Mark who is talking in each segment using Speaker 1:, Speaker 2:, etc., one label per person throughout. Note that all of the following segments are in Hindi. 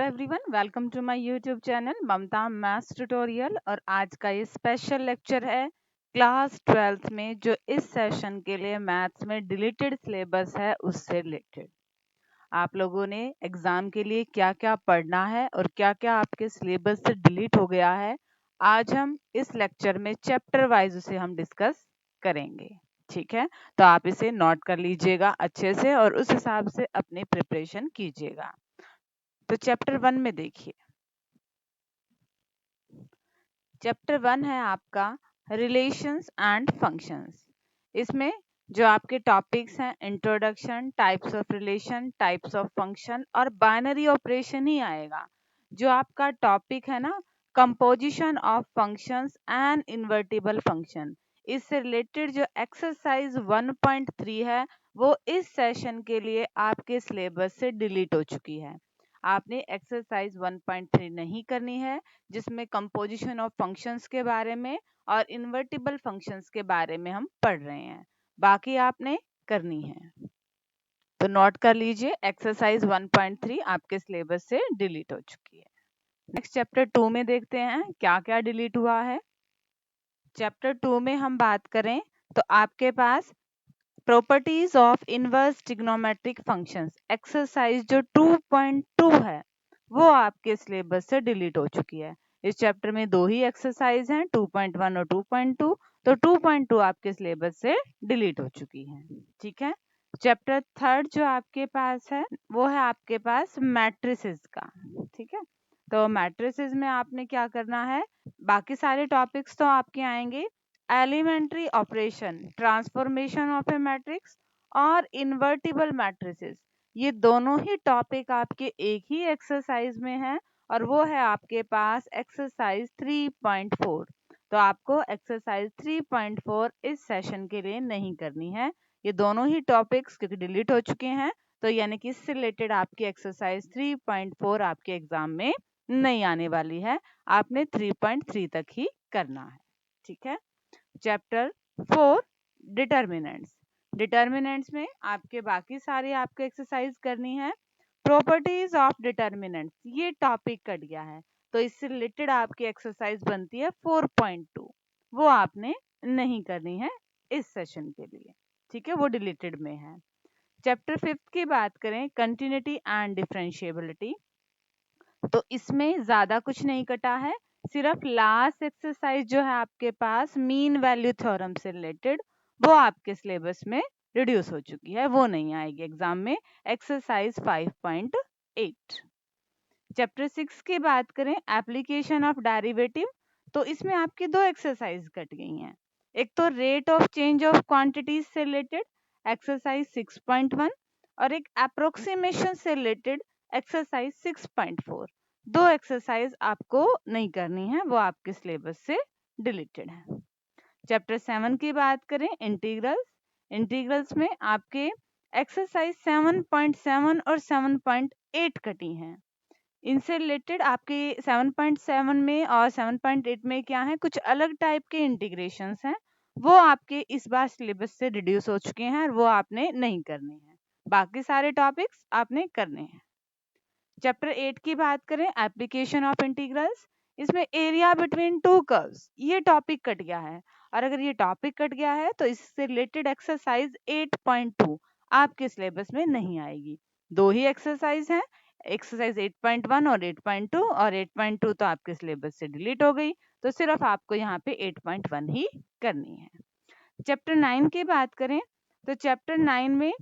Speaker 1: Everyone, welcome to my YouTube channel Mamta maths tutorial. और आज का ये स्पेशल लेक्चर है क्लास 12th में, जो इस सेशन के लिए मैथ्स में डिलीटेड सिलेबस है उससे रिलेटेड। आप लोगों ने एग्जाम के लिए क्या क्या पढ़ना है और क्या क्या आपके सिलेबस से डिलीट हो गया है, आज हम इस लेक्चर में चैप्टर वाइज उसे हम डिस्कस करेंगे। ठीक है, तो आप इसे नोट कर लीजिएगा अच्छे से और उस हिसाब से अपनी प्रिपरेशन कीजिएगा। तो चैप्टर 1 में देखिए, चैप्टर 1 है आपका रिलेशंस एंड फंक्शंस। इसमें जो आपके टॉपिक्स हैं, introduction, types of relation, types of function और बाइनरी ऑपरेशन ही आएगा। जो आपका टॉपिक है ना, composition of functions and invertible function, इससे रिलेटेड जो एक्सरसाइज 1.3 है वो इस सेशन के लिए आपके सिलेबस से डिलीट हो चुकी है। आपने एक्सरसाइज 1.3 नहीं करनी है, जिसमें कंपोजिशन ऑफ फंक्शंस के बारे में और इन्वर्टिबल फंक्शंस के बारे में हम पढ़ रहे हैं। बाकी आपने करनी है, तो नोट कर लीजिए एक्सरसाइज 1.3 आपके सिलेबस से डिलीट हो चुकी है। नेक्स्ट चैप्टर 2 में देखते हैं क्या क्या डिलीट हुआ है। चैप्टर 2 में हम बात करें तो आपके पास properties of inverse trigonometric functions exercise जो 2.2 है वो आपके सिलेबस से डिलीट हो चुकी है। इस चैप्टर में दो ही एक्सरसाइज हैं, 2.1 और 2.2, तो 2.2 आपके सिलेबस से डिलीट हो चुकी है। ठीक है, चैप्टर 3 जो आपके पास है वो है आपके पास मैट्रिसेस का। ठीक है, तो मैट्रिसेस में आपने क्या करना है, बाकी सारे टॉपिक्स तो आपके आएंगे, elementary operation, transformation of a matrix और इन्वर्टिबल मैट्रिसेस, ये दोनों ही टॉपिक आपके एक ही एक्सरसाइज में है और वो है आपके पास एक्सरसाइज 3.4। तो आपको एक्सरसाइज 3.4 इस सेशन के लिए नहीं करनी है, ये दोनों ही टॉपिक्स क्योंकि डिलीट हो चुके हैं, तो यानी कि इससे रिलेटेड आपकी एक्सरसाइज 3.4 आपके एग्जाम में नहीं आने वाली है, आपने 3.3 तक ही करना है। ठीक है, चैप्टर 4 डिटर्मिनेंट्स। डिटर्मिनेंट्स में आपके बाकी सारे आपको एक्सरसाइज करनी है। प्रॉपर्टीज ऑफ डिटर्मिनेंट्स, ये टॉपिक कट गया है, तो इससे रिलेटेड आपकी एक्सरसाइज बनती है 4.2, वो आपने नहीं करनी है इस सेशन के लिए। ठीक है, वो डिलीटेड में है। चैप्टर 5 की बात करें, कंटिन्यूटी एंड डिफरेंशिएबिलिटी, तो इसमें ज्यादा कुछ नहीं कटा है, सिर्फ लास्ट एक्सरसाइज जो है आपके पास मीन वैल्यू थ्योरम से रिलेटेड, वो आपके सिलेबस में रिड्यूस हो चुकी है, वो नहीं आएगी एग्जाम में, एक्सरसाइज 5.8। चैप्टर 6 की बात करें, एप्लीकेशन ऑफ डेरिवेटिव, तो इसमें आपकी दो एक्सरसाइज कट गई हैं। एक तो rate of change of quantities से रिलेटेड एक्सरसाइज 6.1 और एक अप्रोक्सीमेशन से रिलेटेड एक्सरसाइज 6.4। दो एक्सरसाइज आपको नहीं करनी है, वो आपके सिलेबस से डिलीटेड है। चैप्टर 7 की बात करें, इंटीग्रल्स, इंटीग्रल्स में आपके एक्सरसाइज 7.7 और 7.8 कटी हैं। इनसे रिलेटेड आपके 7.7 में और 7.8 में क्या है, कुछ अलग टाइप के इंटीग्रेशंस हैं, वो आपके इस बार सिलेबस से रिड्यूस हो चुके हैं और वो आपने नहीं करने हैं, बाकी सारे टॉपिक्स आपने करने हैं। चैप्टर 8 की बात करें, एप्लीकेशन ऑफ इंटीग्रल्स, इसमें एरिया बिटवीन टू कर्व्स, ये टॉपिक कट गया है, और अगर ये टॉपिक कट गया है तो इससे रिलेटेड एक्सरसाइज 8.2 आपके सिलेबस में नहीं आएगी। दो ही एक्सरसाइज हैं, एक्सरसाइज 8.1 और 8.2, और 8.2 तो आपके सिलेबस से डिलीट हो गई, तो सिर्फ आपको यहाँ पे 8.1 ही करनी है। चैप्टर 9 की बात करें तो चैप्टर 9 में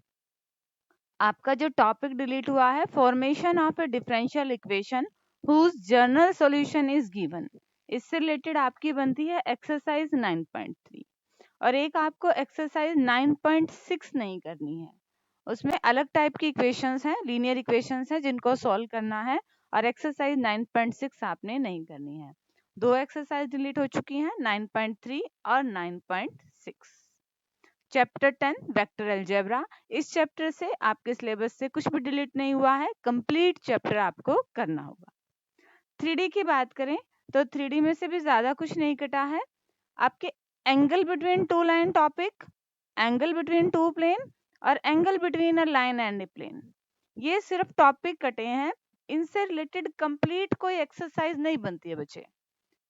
Speaker 1: आपका जो टॉपिक डिलीट हुआ है, formation of a differential equation whose general solution is given, इससे रिलेटेड आपकी बनती है एक्सरसाइज 9.3। और एक आपको एक्सरसाइज 9.6 नहीं करनी है, उसमें अलग टाइप की इक्वेशंस हैं, लीनियर इक्वेशंस हैं जिनको सॉल्व करना है, और एक्सरसाइज 9.6 आपने नहीं करनी है। दो एक्सरसाइज डिलीट हो चुकी हैं, 9.3 और 9.6। चैप्टर 10 वेक्टर अलजेब्रा, इस चैप्टर से आपके सिलेबस से कुछ भी डिलीट नहीं हुआ है, कंप्लीट चैप्टर आपको करना होगा। 3D की बात करें तो 3D में से भी ज्यादा कुछ नहीं कटा है, आपके angle between two line topic, angle between two plane और angle between a line and a plane, ये सिर्फ टॉपिक कटे हैं, इनसे रिलेटेड कंप्लीट कोई एक्सरसाइज नहीं बनती है बच्चे।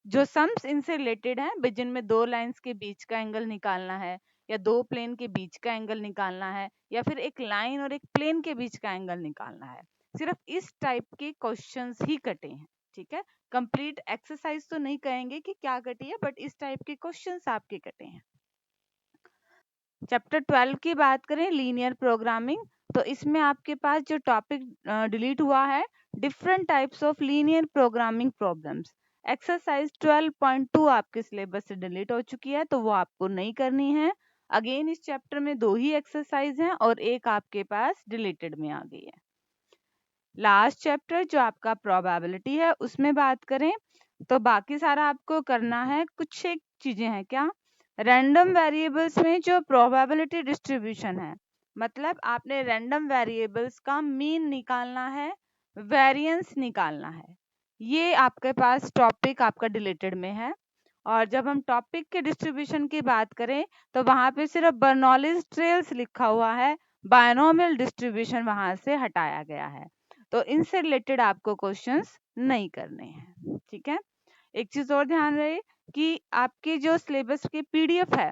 Speaker 1: जो सम्स इनसे रिलेटेड है, जिनमें दो लाइंस के बीच का एंगल निकालना है, या दो प्लेन के बीच का एंगल निकालना है, या फिर एक लाइन और एक प्लेन के बीच का एंगल निकालना है, सिर्फ इस टाइप के क्वेश्चंस ही कटे हैं। ठीक है, कंप्लीट एक्सरसाइज तो नहीं कहेंगे कि क्या कटी है, बट इस टाइप के क्वेश्चंस आपके कटे हैं। चैप्टर 12 की बात करें, लीनियर प्रोग्रामिंग, तो इसमें आपके पास जो टॉपिक डिलीट हुआ है, different types of linear programming problems. Exercise 12.2 आपके सिलेबस से डिलीट हो चुकी है, तो वो आपको नहीं करनी है। अगेन इस चैप्टर में 2 ही एक्सरसाइज हैं और एक आपके पास डिलीटेड में आ गई है। लास्ट चैप्टर जो आपका प्रोबेबिलिटी है, उसमें बात करें तो बाकी सारा आपको करना है। कुछ एक चीजें हैं क्या, रैंडम वेरिएबल्स में जो प्रोबेबिलिटी डिस्ट्रीब्यूशन है, मतलब आपने रैंडम वेरिएबल्स का मीन निकालना है, वेरिएंस निकालना है। ये आपके पास टॉपिक आपका डिलीटेड में है। और जब हम टॉपिक के डिस्ट्रीब्यूशन की बात करें तो वहां पे सिर्फ बर्नौलीज ट्रेल्स लिखा हुआ है, बायनोमियल डिस्ट्रीब्यूशन वहां से हटाया गया है। तो इनसे रिलेटेड आपको क्वेश्चंस नहीं करने हैं। ठीक है, एक चीज और ध्यान रहे कि आपके जो सिलेबस की पीडीएफ है,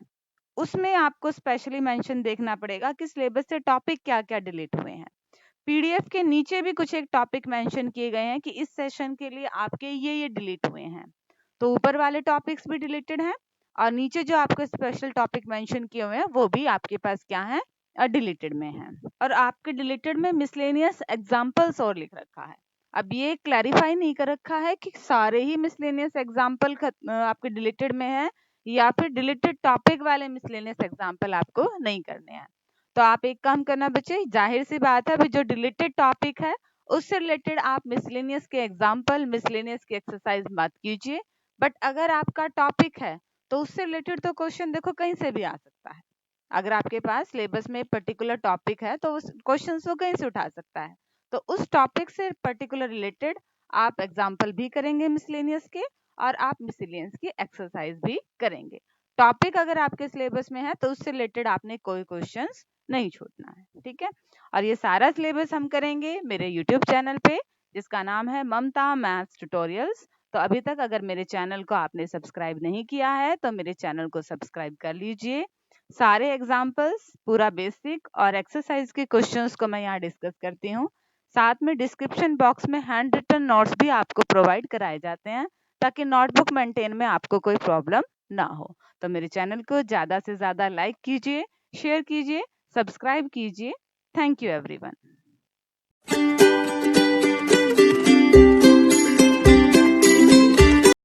Speaker 1: उसमें आपको स्पेशली मेंशन देखना पड़ेगा कि सिलेबस से टॉपिक क्या क्या डिलीट हुए हैं। पीडीएफ के नीचे भी कुछ एक टॉपिक मेंशन किए गए हैं कि इस सेशन के लिए आपके ये डिलीट हुए हैं। तो ऊपर वाले टॉपिक्स भी डिलीटेड हैं और नीचे जो आपके स्पेशल टॉपिक मेंशन किए हुए हैं वो भी आपके पास क्या है, डिलीटेड में है। और आपके डिलीटेड में मिसलेनियस एग्जांपल्स और लिख रखा है। अब ये क्लैरिफाई नहीं कर रखा है कि सारे ही मिसलेनियस एग्जांपल आपके डिलीटेड में है या फिर डिलीटेड टॉपिक वाले मिसलेनियस एग्जांपल आपको नहीं करने हैं। तो आप एक काम करना बच्चे, जाहिर सी बात है जो डिलीटेड टॉपिक है उससे रिलेटेड आप मिसलेनियस के एग्जांपल, मिसलेनियस की एक्सरसाइज मत कीजिए। बट अगर आपका टॉपिक है तो उससे रिलेटेड तो क्वेश्चन देखो कहीं से भी आ सकता है। अगर आपके पास सिलेबस में पर्टिकुलर टॉपिक है तो उस क्वेश्चन को कहीं से उठा सकता है। तो उस टॉपिक से पर्टिकुलर रिलेटेड आप एग्जाम्पल भी करेंगे मिसलेनियस के, और आप मिसलेनियस की एक्सरसाइज भी करेंगे। टॉपिक अगर आपके सिलेबस में है तो उससे रिलेटेड आपने कोई क्वेश्चन नहीं छूटना है। ठीक है, और ये सारा सिलेबस हम करेंगे मेरे यूट्यूब चैनल पे, जिसका नाम है ममता मैथ्स ट्यूटोरियल्स। तो अभी तक अगर मेरे चैनल को आपने सब्सक्राइब नहीं किया है तो मेरे चैनल को सब्सक्राइब कर लीजिए। सारे एग्जाम्पल्स, पूरा बेसिक और एक्सरसाइज के क्वेश्चंस को मैं यहाँ डिस्कस करती हूँ। साथ में डिस्क्रिप्शन बॉक्स में हैंड रिटन नोट्स भी आपको प्रोवाइड कराए जाते हैं ताकि नोटबुक मेंटेन में आपको कोई प्रॉब्लम ना हो। तो मेरे चैनल को ज़्यादा से ज़्यादा लाइक कीजिए, शेयर कीजिए, सब्सक्राइब कीजिए। Thank you everyone.